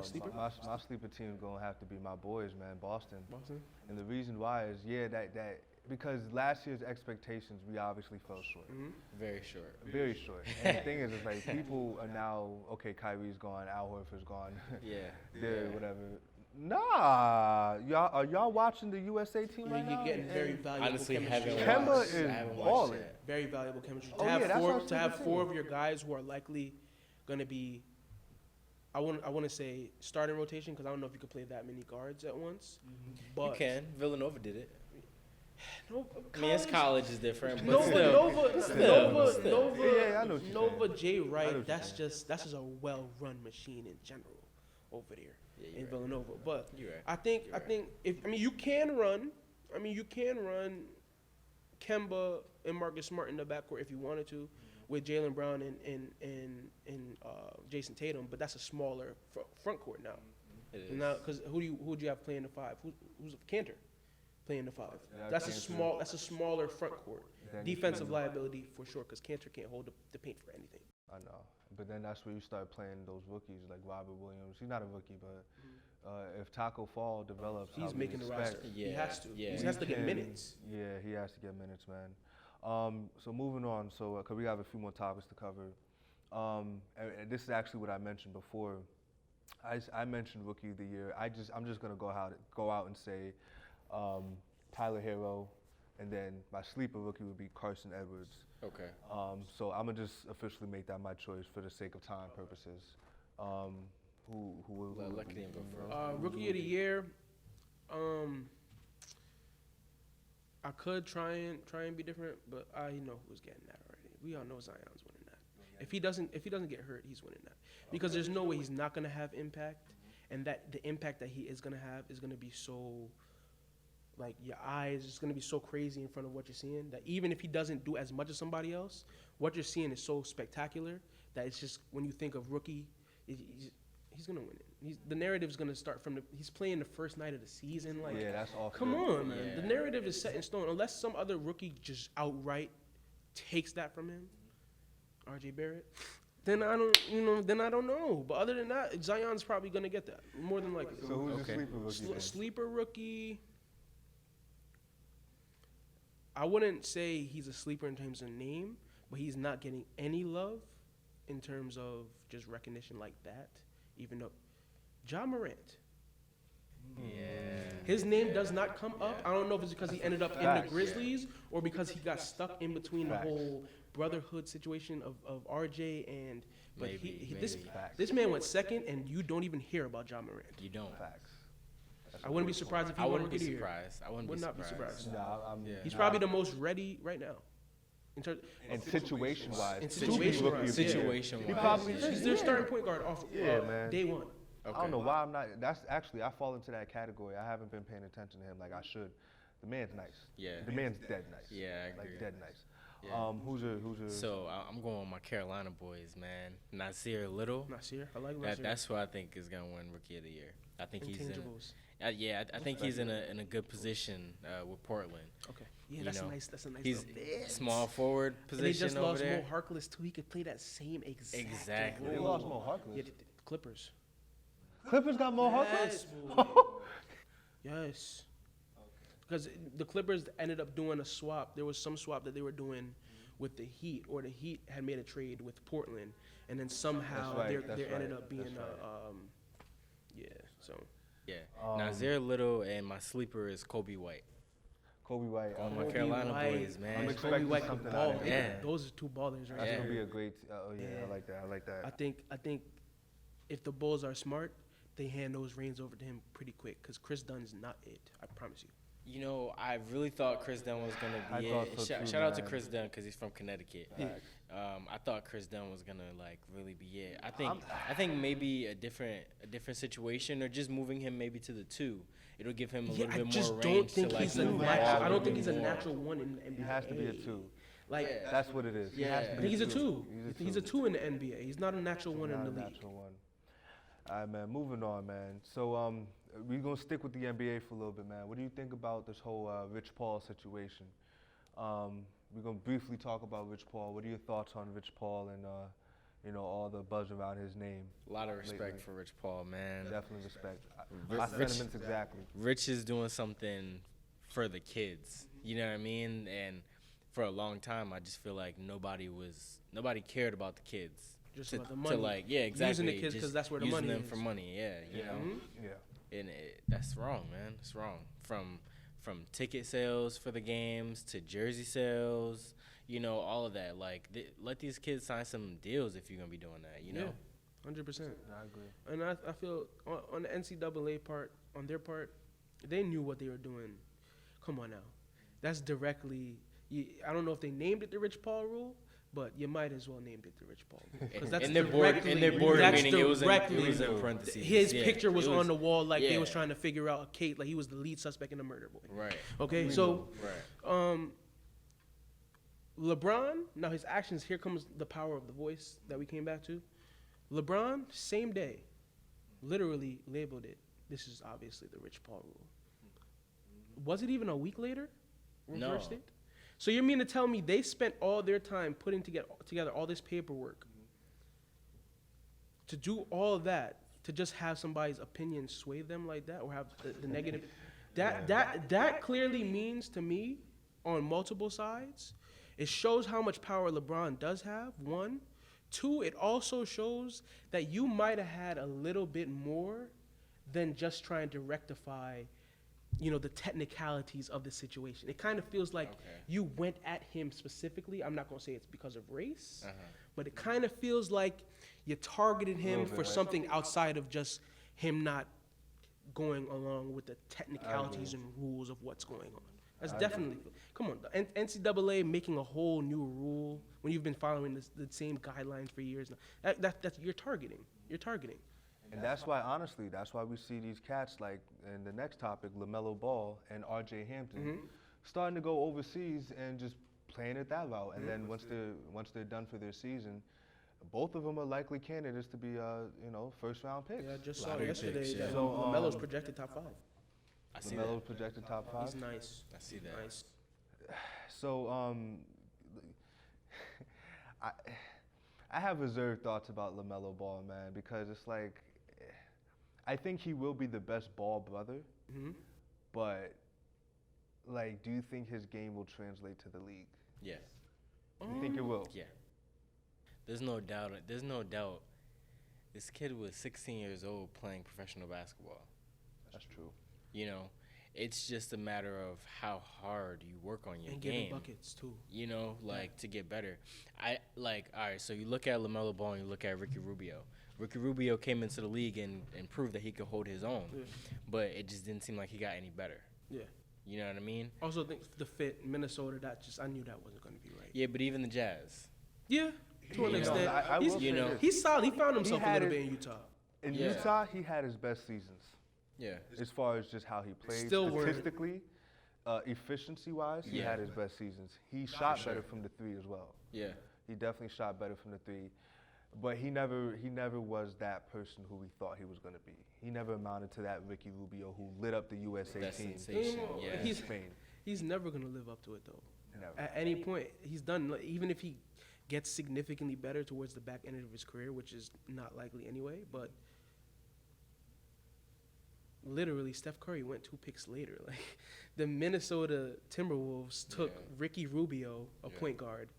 sleeper? My sleeper team gonna have to be my boys, man, Boston. Boston. And the reason why is that because last year's expectations we obviously fell short. Hmm. Very short. Very short. And the thing is, it's like people are now okay. Kyrie's gone. Al Horford's gone. Yeah. They're whatever. Nah, y'all watching the USA team right now? You're getting very valuable Honestly, chemistry. haven't Kemba watched. is I haven't balling. watched yet. Very valuable chemistry. Oh, yeah, that's our To have sleeper four team. of your guys who are likely going to be, I want to say starting rotation, because I don't know if you could play that many guards at once. But You can. Villanova did it. No, I mean, it's college is different, but Nova, still. Nova, Still. Nova, Yeah, I know what you're Nova, saying. J. I know what Wright. you're That's saying. just a well-run machine in general over there Yeah, in you're right. Villanova. But You're right. I think You're right. you can run. I mean, you can run Kemba and Marcus Smart in the backcourt if you wanted to, with Jaylen Brown and Jason Tatum. But that's a smaller front court now. It is. Now, because who would you have playing the five? Who's Cantor playing the five? Yeah, That's Cantor. a smaller front court. Then- Defensive liability for sure, because Cantor can't hold the paint for anything. I know, but then that's where you start playing those rookies like Robert Williams. He's not a rookie, but if Taco Fall develops, how He's we making the expect, roster. Yeah, He has to. yeah. He has to we get can- minutes. Yeah, he has to get minutes, man. So moving on, so because we have a few more topics to cover, and this is actually what I mentioned before. I mentioned rookie of the year. I'm just gonna go out and say Tyler Hero, and then my sleeper rookie would be Carson Edwards. Okay. So I'm gonna just officially make that my choice for the sake of time purposes. Who will Let Kadeem go first. Rookie of the year. I could try and be different, but I know who's getting that already. We all know Zion's winning that. If he doesn't get hurt, he's winning that. Because there's no way he's not gonna have impact, and that the impact that he is gonna have is gonna be so, like, your eyes is gonna be so crazy in front of what you're seeing that even if he doesn't do as much as somebody else, what you're seeing is so spectacular that it's just, when you think of rookie, he's gonna win it. The narrative's gonna start from he's playing the first night of the season. Like, Yeah, that's all. come on, man. Yeah. The narrative is set in stone unless some other rookie just outright takes that from him. R.J. Barrett. Then I don't know. But other than that, Zion's probably gonna get that more than likely. So who's Okay. your sleeper rookie? then? Sleeper rookie. I wouldn't say he's a sleeper in terms of name, but he's not getting any love in terms of just recognition like that. Even though Ja Morant, Yeah. his name does not come up. I don't know if it's because he ended up in the Facts. Grizzlies or because he got stuck in between Facts. the whole brotherhood situation of RJ and. But Maybe. Facts. this man went second, and you don't even hear about Ja Morant. You don't. Facts. I wouldn't be surprised if he I won wouldn't be Rookie of the Year. surprised. I wouldn't Would be not be surprised. surprised. Nah, Yeah. He's probably the most ready right now. In terms, And situation-wise, In he's situation-wise, rookie of the year. Situation He wise. probably yeah. is. he's their starting point guard off Yeah, man. day one. I don't know why I'm not. That's actually I fall into that category. I haven't been paying attention to him like I should. The man's nice. Yeah. The man's dead nice. Yeah, I agree. Like dead nice. Yeah. Who's your? So I'm going with my Carolina boys, man. Nasir Little. Nasir, I like Nasir. That's who I think is gonna win Rookie of the Year. I think he's in. Intangibles. I think he's in a good position with Portland. Okay. Yeah, You that's know, nice. That's a nice. He's little bit. small forward And they position just over lost there. Mo Harkless too. He could play that same exact Exactly. They role. lost Mo Harkless. Yeah, the Clippers. Clippers got Mo Yes, Harkless. boy. Yes. Because the Clippers ended up doing a swap. There was some swap that they were doing with the Heat, or the Heat had made a trade with Portland, and then somehow That's right, there that's ended right, up being that's Yeah. Um, Nasir Little, and my sleeper is Kobe White. Kobe White. Oh, my Kobe Carolina White. boys, man. I'm Kobe expecting White can something ball. out of him. Yeah. Those are two ballers right That's Yeah. gonna be there. a great. Oh yeah, Yeah. I like that. I like that. I think if the Bulls are smart, they hand those reins over to him pretty quick, because Chris Dunn's not it. I promise you. You know, I really thought Chris Dunn was gonna I be thought it. so too, Shout out to man. Chris Dunn because he's from Connecticut. Facts. I thought Chris Dunn was gonna like really be it. I think maybe a different situation, or just moving him maybe to the 2. It'll give him a Yeah, little I bit just more don't range think to like he's a move natural. out I a don't think little he's a more. natural one in the NBA. He has to be a 2. Like, Yeah. That's what it is. He Yeah. has to I be think he's a two. 2. He's a 2 in the NBA. He's not a natural one in Not the a league. natural one. All right, man. Moving on, man. So we're gonna stick with the NBA for a little bit, man. What do you think about this whole Rich Paul situation? We're gonna briefly talk about Rich Paul. What are your thoughts on Rich Paul and all the buzz around his name? A lot of respect lately? for Rich Paul, man. Definitely respect. Rich- My Rich- sentiments exactly. Rich is doing something for the kids. You know what I mean? And for a long time, I just feel like nobody cared about the kids. Just to, about the to money. like, yeah, exactly. Using the kids just 'cause that's where the using money them is. for money. Yeah, you know. Mhm. Yeah. And that's wrong, man. It's wrong. From ticket sales for the games to jersey sales, all of that. Like, let these kids sign some deals if you're gonna be doing that. You know. 100%. I agree. And I feel on the NCAA part, on their part, they knew what they were doing. Come on now. That's directly, I don't know if they named it the Rich Paul rule, but you might as well named it the Rich Paul rule. 'Cause that's in their board that's meeting, it was in directly- parentheses. His Yeah, picture was it on the wall like they was yeah. trying to figure out a case, like he was the lead suspect in the murder boy. Right. Okay, so Right. LeBron, now his actions, here comes the power of the voice that we came back to. LeBron, same day, literally labeled it, this is obviously the Rich Paul rule. Was it even a week later? No. Reversed it? So you mean to tell me they spent all their time putting together all this paperwork to do all of that, to just have somebody's opinion sway them like that, or have the negative? That clearly means to me, on multiple sides, It shows how much power LeBron does have, one. Two, it also shows that you might have had a little bit more than just trying to rectify, the technicalities of the situation. It kind of feels like you went at him specifically. I'm not going to say it's because of race, but it kind of feels like you targeted him for something outside of just him not going along with the technicalities and rules of what's going on. That's definitely, come on, the NCAA making a whole new rule when you've been following the same guidelines for years now. That's you're targeting. And that's why, honestly, we see these cats like in the next topic, LaMelo Ball and R.J. Hampton, starting to go overseas and just playing it that route. And then once they're done for their season, both of them are likely candidates to be, first round picks. Yeah, I just saw Lottery yesterday picks, that yeah. LaMelo's projected top 5. I see LaMelo's that. projected top 5. He's nice. I see that. Nice. So I have reserved thoughts about LaMelo Ball, man, because it's like I think he will be the best Ball brother, but like, do you think his game will translate to the league? Yeah. You think it will? Yeah. There's no doubt. This kid was 16 years old playing professional basketball. That's true. It's just a matter of how hard you work on your And game. giving buckets too. To get better. All right, so you look at LaMelo Ball and you look at Ricky Rubio. Ricky Rubio came into the league and proved that he could hold his own, but it just didn't seem like he got any better. Yeah. You know what I mean? Also, think the fit Minnesota. I knew that wasn't going to be right. Yeah, but even the Jazz. Yeah, to an extent. I will say this. He's solid. He found himself a had little it- bit in Utah. In Yeah. Utah, he had his best seasons Yeah. as far as just how he played. Still weren't- Statistically, efficiency-wise, he Yeah. had his best seasons. He shot better from the three as well. Yeah. He definitely shot better from the three, but he never was that person who we thought he was going to be. He never amounted to that Ricky Rubio who lit up the USA That team sensation. Yeah. in Spain. He's never going to live up to it though. Never. At any point, he's done. Like, even if he gets significantly better towards the back end of his career, which is not likely anyway, but literally, Steph Curry went 2 picks later. Like, the Minnesota Timberwolves took Ricky Rubio, a point guard,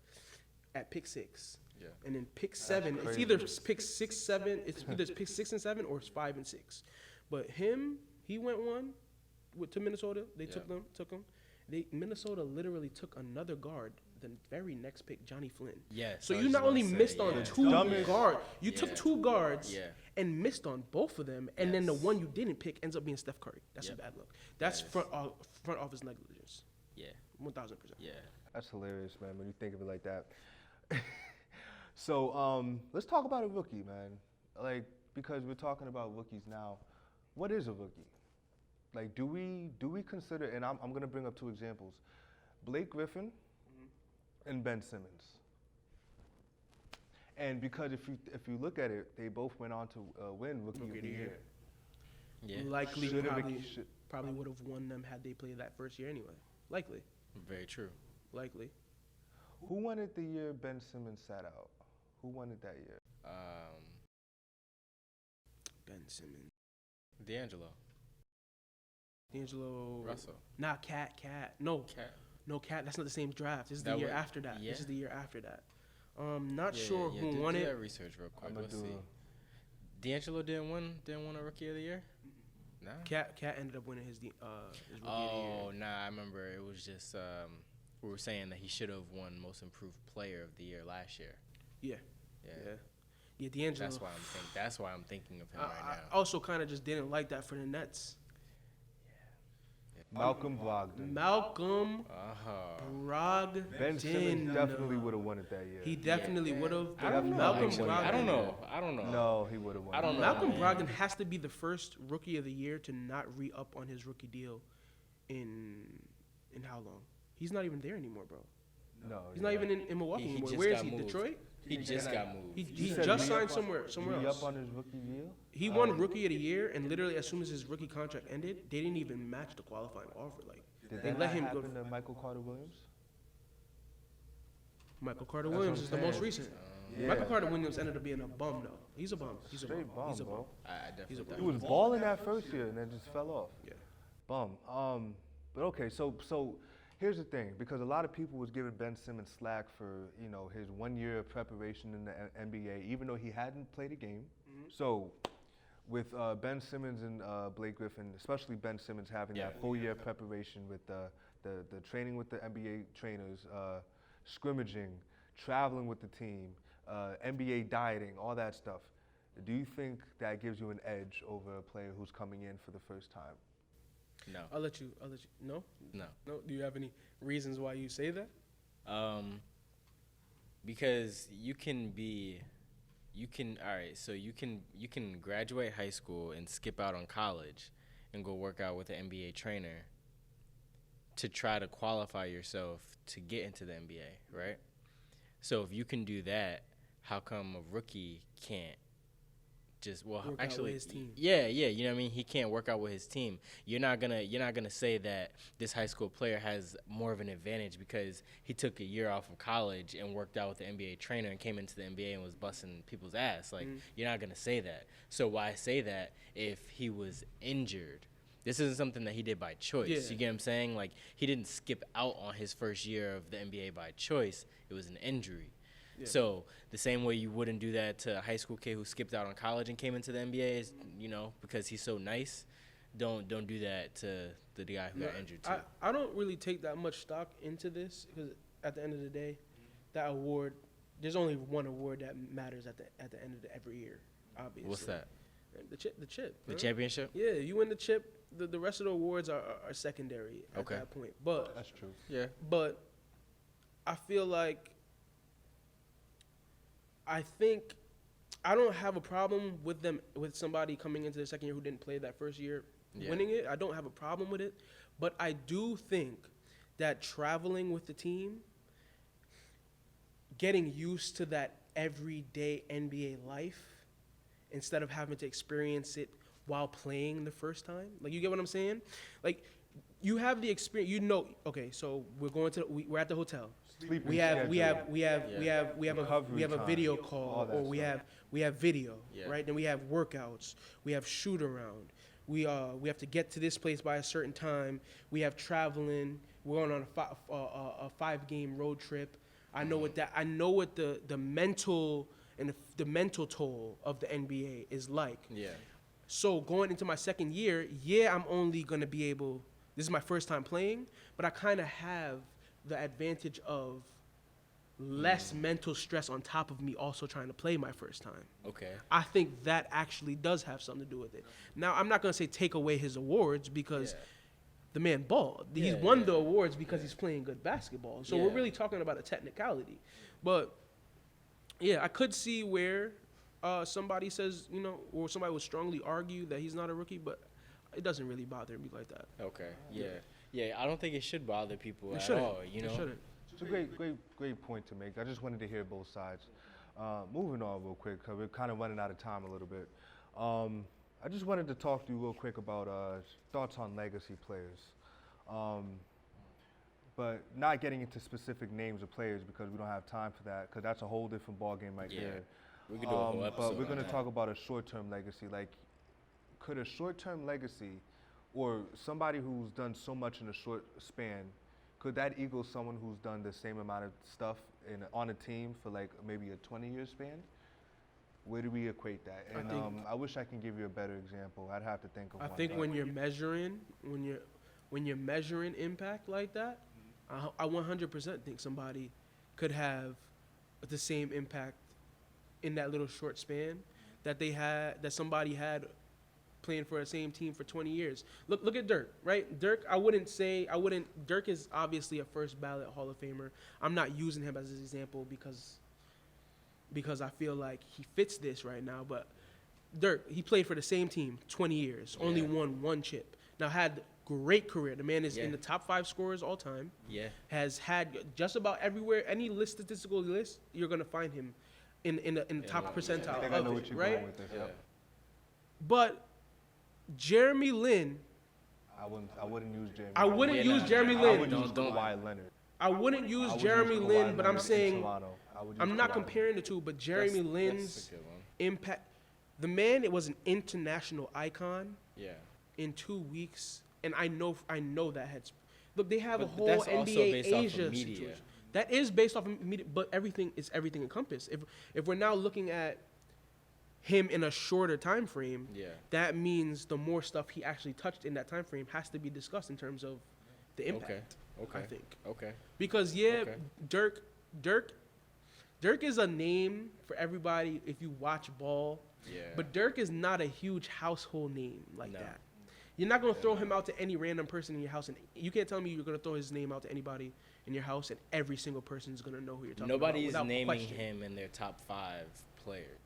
at pick 6. Yeah. And then pick 7, it's crazy. either pick 6, 7, it's either pick 6 and 7 or it's 5 and 6. But he went 1 to Minnesota. They took him. Minnesota literally took another guard, the very next pick, Johnny Flynn. Yeah. So I you was not just only gonna say, missed on yeah. 2 Dumbest- guards, you Yeah. took 2 guards Yeah. and missed on both of them, and then the Yes. one you didn't pick ends up being Steph Curry. That's Yep. a bad look. That's Yes. front office negligence. Yeah. 1,000%. Yeah. That's hilarious, man, when you think of it like that. So let's talk about a rookie, man. Like, because we're talking about rookies now. What is a rookie? Like, do we consider? And I'm gonna bring up 2 examples: Blake Griffin and Ben Simmons. And because if you look at it, they both went on to win Rookie of the Year. Yeah. Likely, Should've probably, been- should- probably would have won them had they played that first year anyway. Likely. Very true. Who won it the year Ben Simmons sat out? Who won it that year? Ben Simmons. D'Angelo. Russell. Nah, Cat. No, Cat. no, Cat. That's not the same draft. This is the That year was- after that. yeah. This is the year after that. Not Yeah, sure yeah, who do won that it. research real quick. I'ma Let's do see. D'Angelo didn't win a Rookie of the Year? Nah. Cat ended up winning his rookie of the Oh, year. nah, I remember it was just we were saying that he should have won Most Improved Player of the Year last year. Yeah. Yeah. Yeah, D'Angelo. That's why I'm thinking of him I right now. also kind of just didn't like that for the Nets. Malcolm Brogdon. Malcolm Uh-huh. Brogdon. Ben Simmons definitely would have won it that year. He definitely would have. I don't know. Malcolm actually. Brogdon. I don't know. No, he would have won. I don't know. Malcolm man. Brogdon has to be the first rookie of the year to not re-up on his rookie deal in how long? He's not even there anymore, bro. No, He's not even in Milwaukee He anymore. just Where is got he? moved. Detroit? He just got moved. He said just re-up signed somewhere Re-up else. on his rookie deal. He won rookie of the year, and literally as soon as his rookie contract ended, they didn't even match the qualifying offer. Like Did they that let not him go. happen to Michael Carter Williams? Michael Carter That's Williams what is I'm the most saying. recent. Yeah. Michael Carter Williams ended up being a bum though. He's a bum. He's a bum. Straight bum, He's a bum. bro. I definitely He's a thought He was balling that first year and then just fell off. Yeah. Bum. But okay, so Here's the thing, because a lot of people was giving Ben Simmons slack for his 1 year of preparation in the NBA, even though he hadn't played a game. So with Ben Simmons and Blake Griffin, especially Ben Simmons having that full year of preparation with the training with the NBA trainers, scrimmaging, traveling with the team, NBA dieting, all that stuff. Do you think that gives you an edge over a player who's coming in for the first time? No. I'll let you. No. No. No. Do you have any reasons why you say that? Because you can graduate high school and skip out on college and go work out with an NBA trainer to try to qualify yourself to get into the NBA, right? So if you can do that, how come a rookie can't just Work out with his team. Yeah, you know what I mean? He can't work out with his team. You're not gonna say that this high school player has more of an advantage because he took a year off of college and worked out with the NBA trainer and came into the NBA and was busting people's ass. Like, you're not gonna say that. So why say that if he was injured? This isn't something that he did by choice. Yeah. You get what I'm saying? Like, he didn't skip out on his first year of the NBA by choice. It was an injury. Yeah. So the same way you wouldn't do that to a high school kid who skipped out on college and came into the NBA is, because he's so nice. Don't do that to the guy who got injured too. I don't really take that much stock into this because at the end of the day, that award, there's only one award that matters at the end of every year. Obviously. What's that? The chip. The championship? Yeah, you win the chip. The rest of the awards are secondary at that point. But That's true. Yeah. But I feel like I don't have a problem with somebody coming into the second year who didn't play that first year winning it. I don't have a problem with it. But I do think that traveling with the team, getting used to that everyday NBA life instead of having to experience it while playing the first time. Like, you get what I'm saying? Like, you have the experience, okay, so we're at the hotel. Sleeping We have Recovery a time, video all call, that or we stuff. have video, Yeah. right? Then we have workouts, we have shoot around. We have to get to this place by a certain time. We have traveling. We're on a 5-game road trip. I know what the mental and the mental toll of the NBA is like. Yeah. So going into my second year, I'm only going to be able, this is my first time playing, but I kind of have the advantage of less mental stress on top of me also trying to play my first time. Okay. I think that actually does have something to do with it. Now, I'm not going to say take away his awards because the man balled. He's won the awards because he's playing good basketball. So we're really talking about a technicality. But, yeah, I could see where somebody says, or somebody would strongly argue that he's not a rookie, but it doesn't really bother me like that. Okay. Yeah. I don't think it should bother people It at shouldn't. all. It shouldn't. It's a great point to make. I just wanted to hear both sides. Moving on real quick, because we're kind of running out of time a little bit. I just wanted to talk to you real quick about thoughts on legacy players. But not getting into specific names of players because we don't have time for that, because that's a whole different ballgame right there. We could do a whole episode. But we're going on to that. talk about a short-term legacy. Like, could a short-term legacy, or somebody who's done so much in a short span, could that equal someone who's done the same amount of stuff on a team for like maybe a 20-year span? Where do we equate that? And I wish I can give you a better example. I'd have to think of one. I think when you're measuring impact like that, I 100% think somebody could have the same impact in that little short span that somebody had playing for the same team for 20 years. Look at Dirk, right? Dirk is obviously a first ballot Hall of Famer. I'm not using him as an example because I feel like he fits this right now, but Dirk, he played for the same team 20 years, only won one chip. Now had great career. The man is in the top 5 scorers all time. Yeah. Has had just about everywhere, any statistical list, you're gonna find him in the top percentile I think I know of what it, you're right? going with this. Yep. But Jeremy Lin, I wouldn't use Jeremy. I wouldn't use Jeremy I Lin. would use Don't. Kawhi Leonard. I wouldn't use I would Jeremy use Kawhi Lin, but I'm Leonard in saying Toronto. I would use I'm not Kawhi comparing the two. But Jeremy Lin's That's a good one. impact, the man, it was an international icon Yeah. in 2 weeks, and I know Look, they have a But whole that's also NBA based off of Asia media. situation. That is based off of media, but everything encompassed. If we're now looking at him in a shorter time frame, Yeah. that means the more stuff he actually touched in that time frame has to be discussed in terms of the impact. Okay. I think Okay. because Okay. Dirk is a name for everybody if you watch ball. Yeah. But Dirk is not a huge household name like No. that. You're not gonna throw him out to any random person in your house, and you can't tell me you're gonna throw his name out to anybody in your house, and every single person is gonna know who you're talking Nobody's about. naming Without question. him in their top 5 players.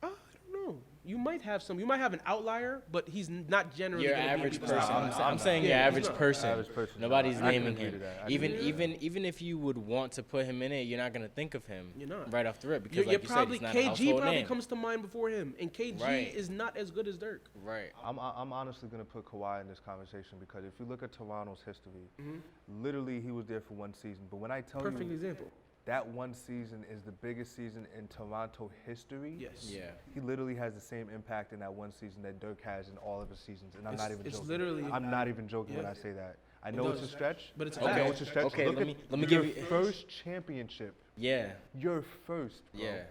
I don't know. You might have some. You might have an outlier, but he's not generally. Your gonna be average people's person. top five. I'm saying Yeah, your he's average not. person. Average person, Nobody's I can naming agree to him. that. I Even can agree. even if you would want to put him in it, you're not gonna think of him. You're not. Right off the rip because You're like you said, probably he's not a KG household probably name. comes to mind before him, and KG Right. is not as good as Dirk. Right. I'm honestly going to put Kawhi in this conversation because if you look at Toronto's history, Mhm. literally he was there for one season. But when I tell Perfect you example. that one season is the biggest season in Toronto history, Yes. Yeah. he literally has the same impact in that one season that Dirk has in all of his seasons. And I'm It's- not even it's joking. literally- I'm not even joking when Yeah. I say that. I know it's a does. stretch, But it's a I fact. know it's a stretch. Okay, Look let at me your give you- first championship. Yeah. Your first, bro. Yeah.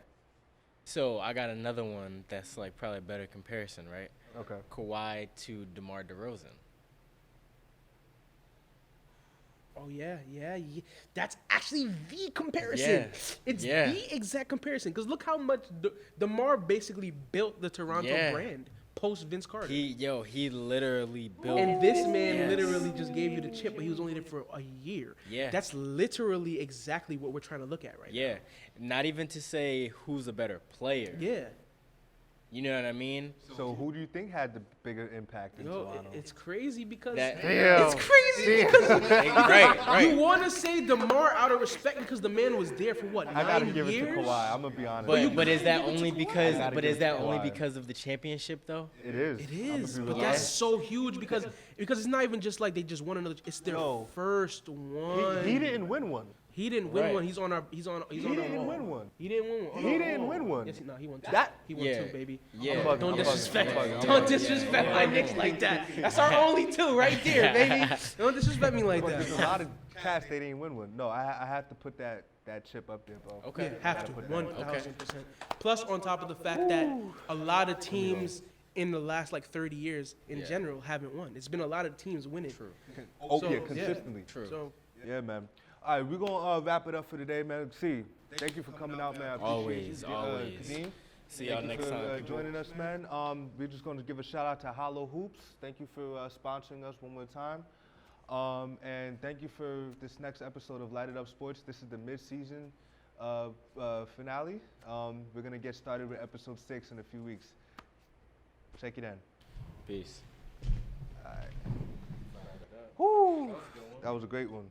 So I got another one that's like probably a better comparison, right? Okay. Kawhi to DeMar DeRozan. Oh yeah. That's actually the comparison. Yeah. It's Yeah. the exact comparison. Because look how much DeMar basically built the Toronto Yeah. brand post Vince Carter. He literally built. and this man Yes. literally just gave you the chip, but he was only there for a year. Yeah. That's literally exactly what we're trying to look at right Yeah. Not even to say who's a better player. now. Yeah. You know what I mean? So who do you think had the bigger impact in Yo, Toronto? it's crazy because That- it's crazy because right. you want to say DeMar out of respect because the man was there for what, I gotta 9 give years? it to Kawhi. I'm gonna be honest. But is that only because? I gotta But give is it that to only Kawhi. because of the championship though? It is. It I'ma is, be but real that's honest. so huge because it's not even just like they just won another. It's their No. first one. He didn't win one. He didn't win Right. one. He's on our. He's on. He's He on our didn't wall. win one. He didn't win one. He On our didn't wall. win one. Yes, no, he won two. That- He won Yeah. two, baby. Yeah. bugging, Don't I'm disrespect. bugging, I'm bugging. Don't disrespect my Knicks like that. That's our only two right there, baby. Don't disrespect me like But that. there's a lot of cats they didn't win one. No, I have to put that chip up there, bro. Okay. Yeah, have Gotta to, put that up. 1,000%. Plus, on top of the fact that a lot of teams in the last like 30 years in Yeah. general haven't won. It's been a lot of teams winning. True. Oh So, yeah, yeah. consistently. True. So Yeah, man. All right, we're gonna wrap it up for today, man. See, thank you for coming out, man. I appreciate Always, you, always. Kadeem. See y'all Thank you next for, time. people. joining us, man. We're just going to give a shout out to Hollow Hoops. Thank you for sponsoring us one more time. And thank you for this next episode of Light It Up Sports. This is the mid-season finale. We're going to get started with episode 6 in a few weeks. Check it in. Peace. All right. Woo! That was a great one.